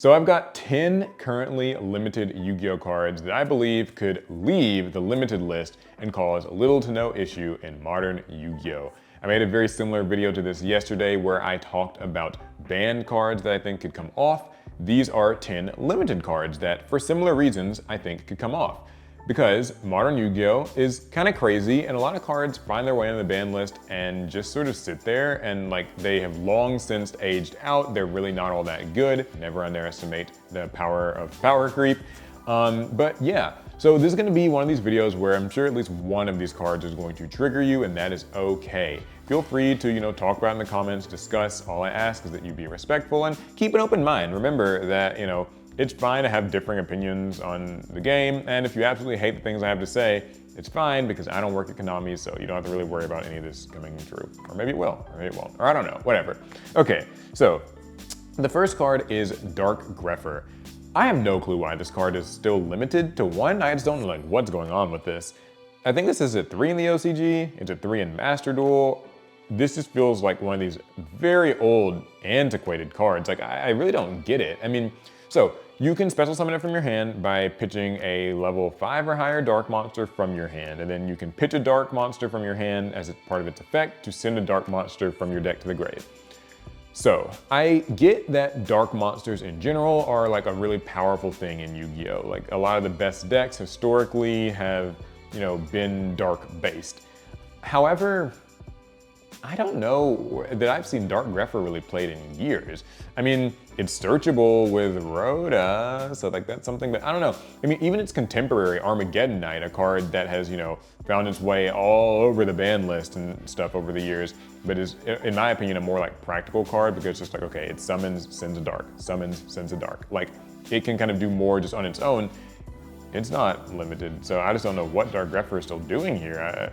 So I've got 10 currently limited Yu-Gi-Oh cards that I believe could leave the limited list and cause little to no issue in modern Yu-Gi-Oh. I made a very similar video to this yesterday where I talked about banned cards that I think could come off. These are 10 limited cards that, for similar reasons, I think could come off. Because modern Yu-Gi-Oh is kind of crazy and a lot of cards find their way on the ban list and just sort of sit there and like they have long since aged out. They're really not all that good. Never underestimate the power of power creep. But yeah, so this is gonna be one of these videos where I'm sure at least one of these cards is going to trigger you, and that is okay. Feel free to, talk about it in the comments, discuss. All I ask is that you be respectful and keep an open mind. Remember that, it's fine to have differing opinions on the game, and if you absolutely hate the things I have to say, it's fine because I don't work at Konami, so you don't have to really worry about any of this coming true. Or maybe it will, or maybe it won't, or I don't know, whatever. Okay, so the first card is Dark Grepher. I have no clue why this card is still limited to 1. I just don't know what's going on with this. I think this is a 3 in the OCG, it's a 3 in Master Duel. This just feels like one of these very old, antiquated cards. Like, I really don't get it. I mean, so you can special summon it from your hand by pitching a level 5 or higher dark monster from your hand, and then you can pitch a dark monster from your hand as part of its effect to send a dark monster from your deck to the grave. So I get that dark monsters in general are like a really powerful thing in Yu-Gi-Oh! Like a lot of the best decks historically have, been dark based. However, I don't know that I've seen Dark Grepher really played in years. I mean, it's searchable with Rhoda, so like that's something that, I don't know. I mean, even its contemporary Armageddon Knight, a card that has, found its way all over the ban list and stuff over the years, but is, in my opinion, a more like practical card because it's just like, okay, it summons, sends a dark, summons, sends a dark. Like, it can kind of do more just on its own. It's not limited, so I just don't know what Dark Grepher is still doing here.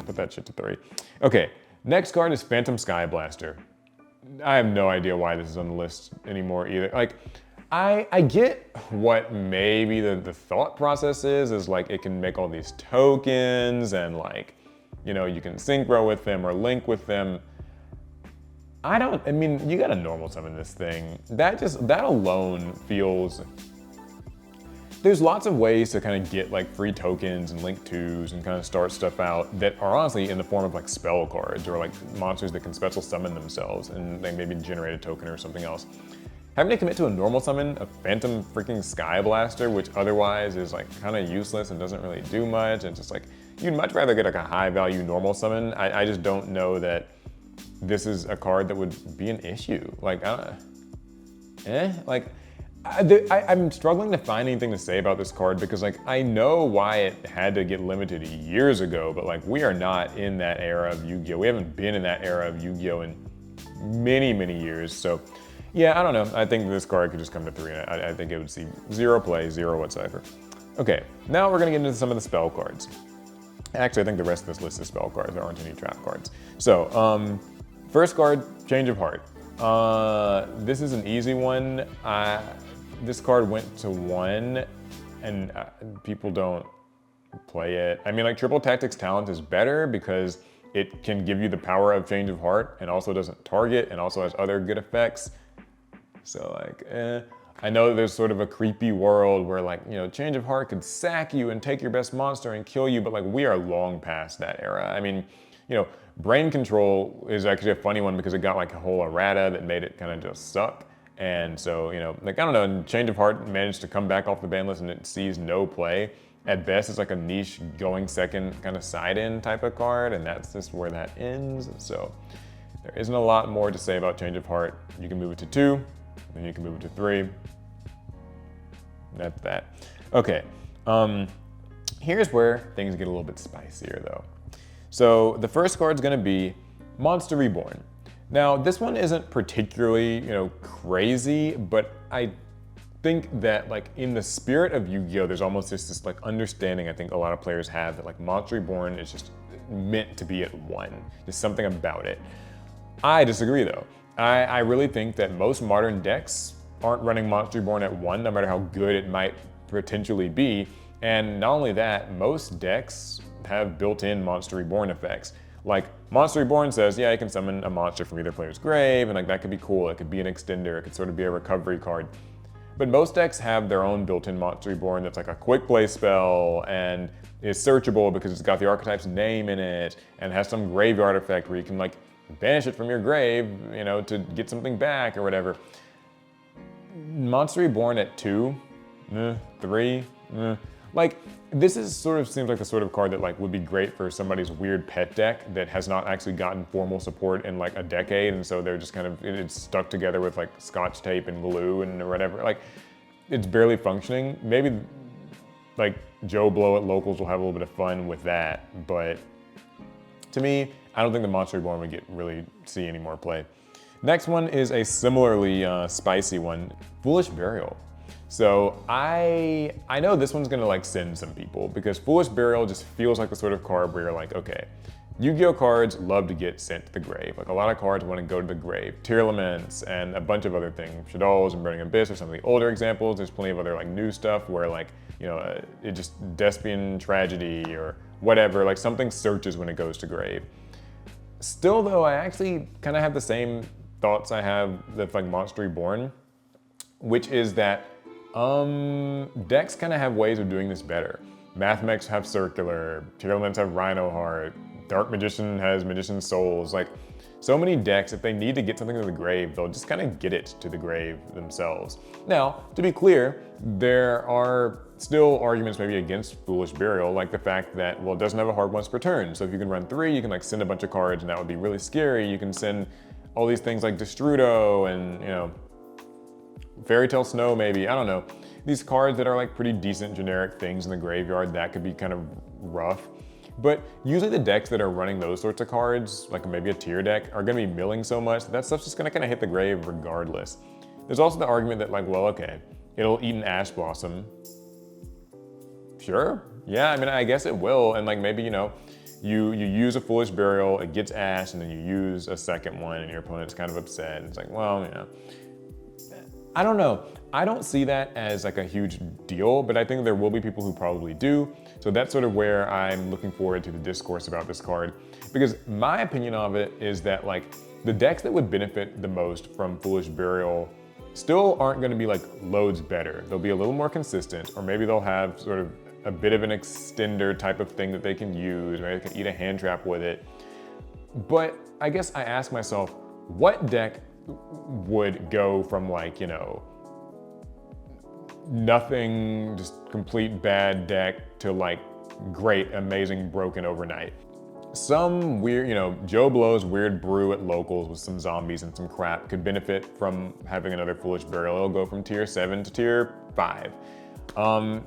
Put that shit to 3. Okay, next card is Phantom Skyblaster. I have no idea why this is on the list anymore either. Like, I get what maybe the thought process is like it can make all these tokens and like, you can synchro with them or link with them. I mean, you gotta normal summon this thing. That alone feels... There's lots of ways to kind of get like free tokens and link twos and kind of start stuff out that are honestly in the form of like spell cards or like monsters that can special summon themselves and they maybe generate a token or something else. Having to commit to a normal summon, a Phantom freaking Skyblaster, which otherwise is like kind of useless and doesn't really do much, and just like, you'd much rather get like a high value normal summon. I just don't know that this is a card that would be an issue. Like, I'm struggling to find anything to say about this card because like I know why it had to get limited years ago, but like we are not in that era of Yu-Gi-Oh! We haven't been in that era of Yu-Gi-Oh! In many, many years. So yeah, I don't know. I think this card could just come to 3. I think it would see 0 play, 0 whatsoever. Okay, now we're gonna get into some of the spell cards. Actually, I think the rest of this list is spell cards. There aren't any trap cards. So, first card, Change of Heart. This is an easy one. This card went to 1 and people don't play it. I mean, like Triple Tactics Talent is better because it can give you the power of Change of Heart and also doesn't target and also has other good effects. So like, I know that there's sort of a creepy world where like, Change of Heart could sack you and take your best monster and kill you, but like we are long past that era. I mean, Brain Control is actually a funny one because it got like a whole errata that made it kind of just suck. And so, like, I don't know, and Change of Heart managed to come back off the ban list and it sees no play. At best, it's like a niche going second kind of side-in type of card, and that's just where that ends. So there isn't a lot more to say about Change of Heart. You can move it to 2, then you can move it to 3. That's that. Okay, here's where things get a little bit spicier though. So the first card's gonna be Monster Reborn. Now, this one isn't particularly, crazy, but I think that like in the spirit of Yu-Gi-Oh, there's almost this like understanding I think a lot of players have that like Monster Reborn is just meant to be at 1. There's something about it. I disagree though. I really think that most modern decks aren't running Monster Reborn at 1, no matter how good it might potentially be. And not only that, most decks have built-in Monster Reborn effects. Like Monster Reborn says, yeah, you can summon a monster from either player's grave, and like that could be cool. It could be an extender, it could sort of be a recovery card. But most decks have their own built-in Monster Reborn that's like a quick play spell and is searchable because it's got the archetype's name in it and has some graveyard effect where you can like banish it from your grave, you know, to get something back or whatever. Monster Reborn at 2, 3, like this is sort of seems like the sort of card that like would be great for somebody's weird pet deck that has not actually gotten formal support in like a decade, and so they're just kind of it's stuck together with like scotch tape and glue and whatever. Like it's barely functioning. Maybe like Joe Blow at locals will have a little bit of fun with that, but to me, I don't think the Monster Reborn would really see any more play. Next one is a similarly spicy one, Foolish Burial. So I know this one's gonna like send some people because Foolish Burial just feels like the sort of card where you're like, okay, Yu-Gi-Oh cards love to get sent to the grave. Like a lot of cards want to go to the grave. Tear Laments and a bunch of other things. Shaddolls and Burning Abyss are some of the older examples. There's plenty of other like new stuff where like, you know, it just Despian Tragedy or whatever, like something searches when it goes to grave. Still though, I actually kind of have the same thoughts I have with like Monster Reborn, which is that decks kind of have ways of doing this better. Mathmex have Circular, Tear Laments have Rhino Heart, Dark Magician has Magician's Souls. Like so many decks, if they need to get something to the grave, they'll just kind of get it to the grave themselves. Now, to be clear, there are still arguments maybe against Foolish Burial, like the fact that, well, it doesn't have a hard once per turn. So if you can run 3, you can like send a bunch of cards and that would be really scary. You can send all these things like Destrudo and, you know, Fairy Tale Snow maybe, I don't know. These cards that are like pretty decent generic things in the graveyard, that could be kind of rough. But usually the decks that are running those sorts of cards, like maybe a tier deck, are gonna be milling so much that stuff's just gonna kind of hit the grave regardless. There's also the argument that like, well, okay, it'll eat an Ash Blossom. Sure, yeah, I mean, I guess it will. And like maybe, you know, you use a Foolish Burial, it gets Ash, and then you use a second one and your opponent's kind of upset. And it's like, well, you know, I don't know. I don't see that as like a huge deal, but I think there will be people who probably do. So that's sort of where I'm looking forward to the discourse about this card. Because my opinion of it is that like the decks that would benefit the most from Foolish Burial still aren't gonna be like loads better. They'll be a little more consistent, or maybe they'll have sort of a bit of an extender type of thing that they can use, or they can eat a hand trap with it. But I guess I ask myself, what deck would go from like, you know, nothing, just complete bad deck to like great, amazing, broken overnight? Some weird, you know, Joe Blow's weird brew at locals with some zombies and some crap could benefit from having another Foolish Burial. It'll go from tier 7 to tier 5.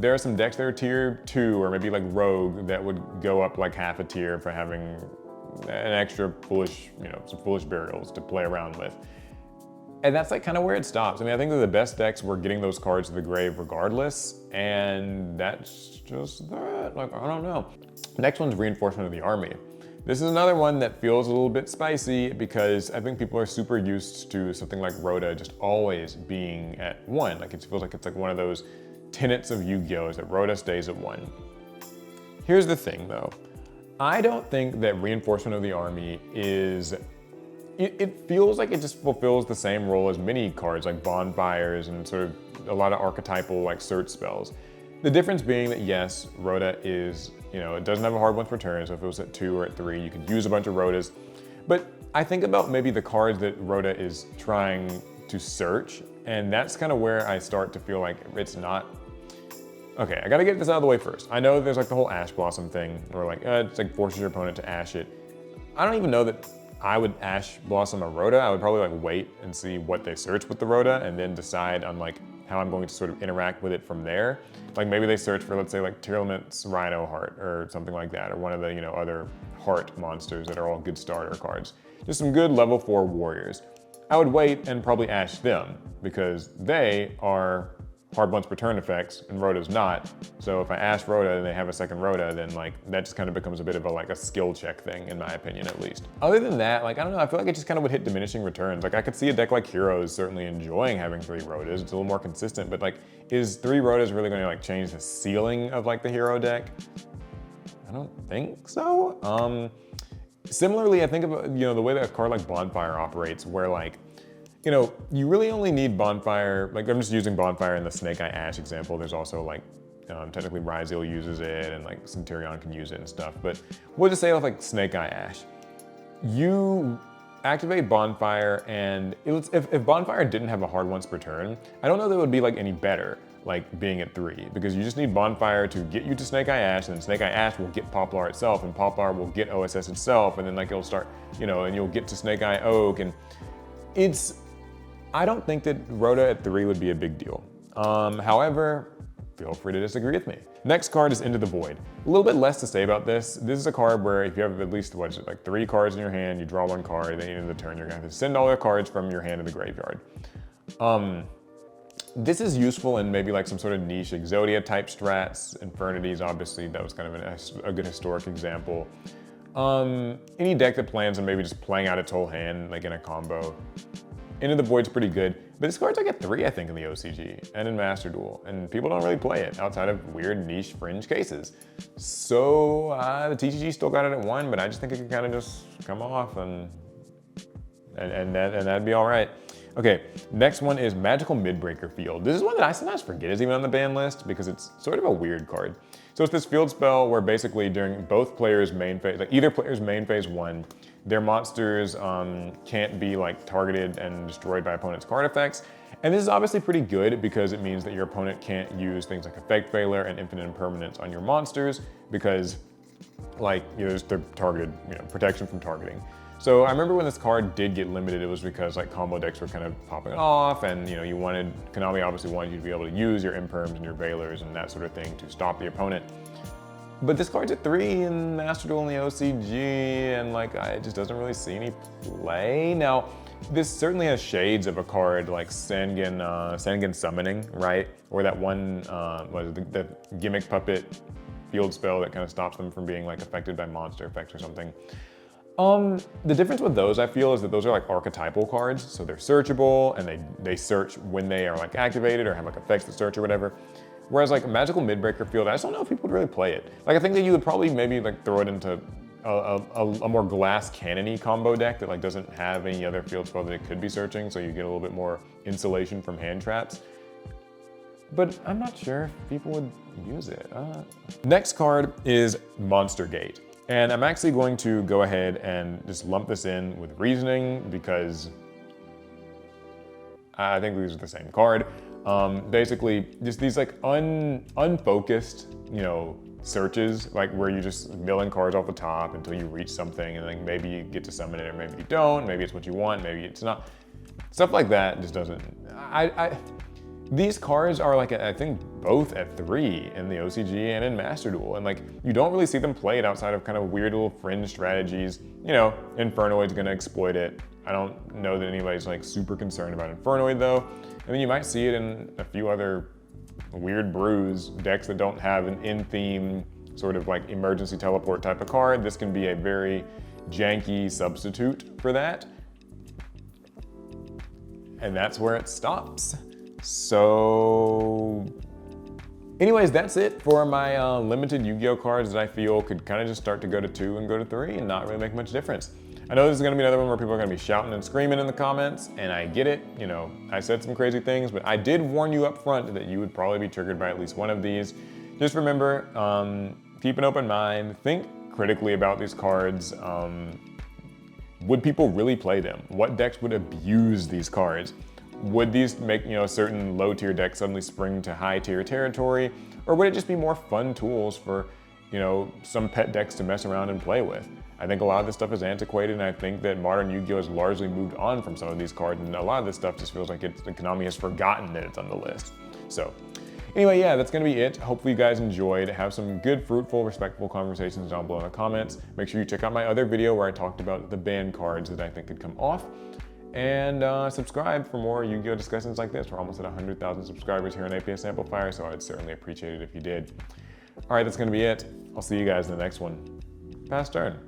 There are some decks that are tier 2 or maybe like Rogue that would go up like half a tier for having an extra Foolish, you know, some Foolish Burials to play around with. And that's like kind of where it stops. I mean, I think that the best decks were getting those cards to the grave regardless, and that's just that. Like, I don't know. Next one's Reinforcement of the Army. This is another one that feels a little bit spicy because I think people are super used to something like Rhoda just always being at 1. Like it feels like it's like one of those tenets of Yu-Gi-Oh! Is that Rhoda stays at 1. Here's the thing though. I don't think that Reinforcement of the Army is, it feels like it just fulfills the same role as many cards like Bonfires and sort of a lot of archetypal like search spells. The difference being that yes, Rhoda is, you know, it doesn't have a hard once per turn, so if it was at 2 or at 3, you could use a bunch of Rhodas. But I think about maybe the cards that Rhoda is trying to search, and that's kind of where I start to feel like it's not. Okay, I gotta get this out of the way first. I know there's like the whole Ash Blossom thing, where like, it's like forces your opponent to Ash it. I don't even know that I would Ash Blossom a Rhoda. I would probably like wait and see what they search with the Rhoda and then decide on like how I'm going to sort of interact with it from there. Like maybe they search for, let's say like Tear Laments Rhino Heart or something like that, or one of the, you know, other heart monsters that are all good starter cards. Just some good level 4 warriors. I would wait and probably Ash them because they are hard once per turn effects and Rhoda's not. So if I Ash Rhoda and they have a second Rhoda, then like that just kind of becomes a bit of a like a skill check thing in my opinion at least. Other than that, like I don't know, I feel like it just kind of would hit diminishing returns. Like I could see a deck like Heroes certainly enjoying having 3 Rhodas. It's a little more consistent, but like is 3 Rhodas really going to like change the ceiling of like the hero deck? I don't think so. Similarly, I think about, the way that a card like Bonfire operates, where like, you really only need Bonfire, like I'm just using Bonfire in the Snake Eye Ash example. There's also like, technically Ryzeal uses it and like Centurion can use it and stuff, but we'll just say with like Snake Eye Ash. You activate Bonfire and if Bonfire didn't have a hard once per turn, I don't know that it would be like any better, like being at 3, because you just need Bonfire to get you to Snake Eye Ash, and then Snake Eye Ash will get Poplar itself, and Poplar will get OSS itself, and then like it'll start, and you'll get to Snake Eye Oak, and I don't think that Rhoda at 3 would be a big deal. However, feel free to disagree with me. Next card is Into the Void. A little bit less to say about this. This is a card where if you have at least, like 3 cards in your hand, you draw 1 card, then at the end of the turn, you're gonna have to send all your cards from your hand to the graveyard. This is useful in maybe like some sort of niche Exodia type strats. Infernities, obviously, that was kind of a good historic example. Any deck that plans on maybe just playing out its whole hand, like in a combo. Into the Void's pretty good, but this card's like at 3, I think, in the OCG and in Master Duel, and people don't really play it outside of weird niche fringe cases. So the TCG still got it at 1, but I just think it could kind of just come off and that'd be all right. Okay, next one is Magical Midbreaker Field. This is one that I sometimes forget is even on the ban list because it's sort of a weird card. So it's this field spell where basically during both players' main phase, like either player's main phase 1, their monsters can't be like targeted and destroyed by opponent's card effects. And this is obviously pretty good because it means that your opponent can't use things like Effect Failure and Infinite Impermanence on your monsters because like, there's the targeted, protection from targeting. So I remember when this card did get limited, it was because like combo decks were kind of popping off and Konami obviously wanted you to be able to use your imperms and your veilers and that sort of thing to stop the opponent. But this card's at 3 in Master Duel in the OCG and like it just doesn't really see any play. Now, this certainly has shades of a card like Sangan Summoning, right? Or that one, the Gimmick Puppet field spell that kind of stops them from being like affected by monster effects or something. The difference with those, I feel, is that those are like archetypal cards, so they're searchable and they search when they are like activated or have like effects that search or whatever. Whereas like Magical Midbreaker Field, I just don't know if people would really play it. Like I think that you would probably maybe like throw it into a more glass cannon-y combo deck that like doesn't have any other field spell that it could be searching, so you get a little bit more insulation from hand traps. But I'm not sure if people would use it. Next card is Monster Gate. And I'm actually going to go ahead and just lump this in with Reasoning because I think these are the same card. Basically, just these like unfocused, searches, like where you just milling cards off the top until you reach something and then maybe you get to summon it or maybe you don't, maybe it's what you want, maybe it's not. Stuff like that just doesn't, these cards are like, I think both at 3 in the OCG and in Master Duel. And like, you don't really see them played outside of kind of weird little fringe strategies. Infernoid's gonna exploit it. I don't know that anybody's like super concerned about Infernoid though. And then you might see it in a few other weird brews, decks that don't have an in-theme sort of like emergency teleport type of card. This can be a very janky substitute for that. And that's where it stops. So anyways, that's it for my limited Yu-Gi-Oh cards that I feel could kind of just start to go to 2 and go to 3 and not really make much difference. I know this is gonna be another one where people are gonna be shouting and screaming in the comments, and I get it, I said some crazy things, but I did warn you up front that you would probably be triggered by at least one of these. Just remember, keep an open mind, think critically about these cards. Would people really play them? What decks would abuse these cards? Would these make a certain low tier deck suddenly spring to high tier territory? Or would it just be more fun tools for some pet decks to mess around and play with? I think a lot of this stuff is antiquated, and I think that modern Yu-Gi-Oh has largely moved on from some of these cards, and a lot of this stuff just feels like Konami has forgotten that it's on the list. So anyway, yeah, that's gonna be it. Hopefully you guys enjoyed. Have some good, fruitful, respectful conversations down below in the comments. Make sure you check out my other video where I talked about the banned cards that I think could come off. And subscribe for more Yu-Gi-Oh discussions like this. We're almost at 100,000 subscribers here on APS Amplifier, so I'd certainly appreciate it if you did. All right, that's gonna be it. I'll see you guys in the next one. Pass turn.